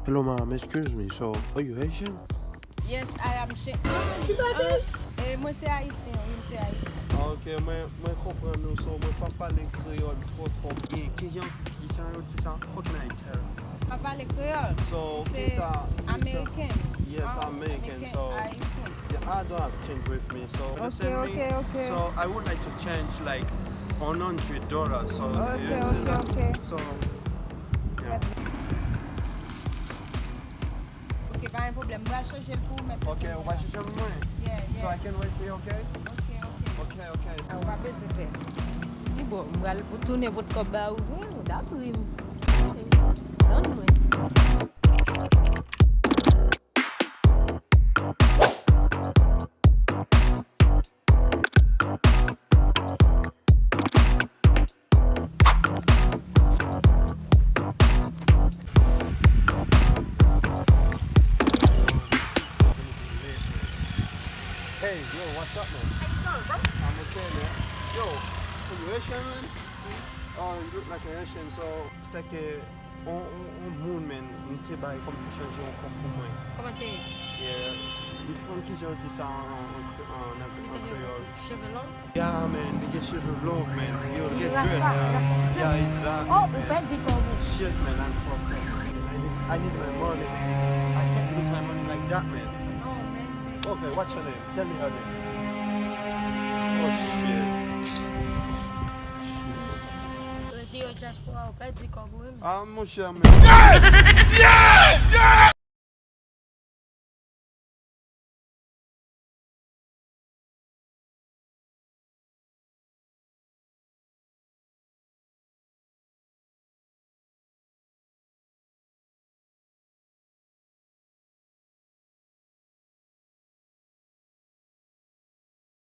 Hello, ma'am. Excuse me. So, are you Haitian? Yes, I am Haitian. Moi c'est haïtien, oui, c'est haïtien. Ok, moi comprends nous, so moi pas parler créole trop bien. Qui c'est ça? How can I tell? Je parle créole. So, C'est ça américain. Yes, American. So, Haïtien. yeah, I don't have change with me. So, Okay. So, I would like to change like $100. So, Okay. So, yeah. Ok, pas un problème. On va changer le coup maintenant. Ok, on va chercher le moins. Yeah. So I can wait for you, okay? Ok. On va baisser faire. Bon, on va tourner votre coba ouvert. D'accord. Donne-moi. Hey, yo, what's up, man? How you doing, bro? I'm okay, man. Yo, are you Haitian, man? Oh, you look like a Haitian, so c'est que on moun, man, on te baille comme si changer un compte pour moi. Comment t'es? Yeah, il faut que je dise ça en créole. Cheveux longs? Yeah, man, you get cheveux longs, man. You get Rasta, dread, man. Rasta. Yeah, exactly. Oh, man. pas dit qu'on vous. Shit, man, I'm fucked up. I need my money, man. I can't lose my money like that, man. Non, man. Okay, what's your name? Tell me your name. Oh shit. Monsieur Dyaspora, pas dit qu'on vous. Ah, mon cher, man.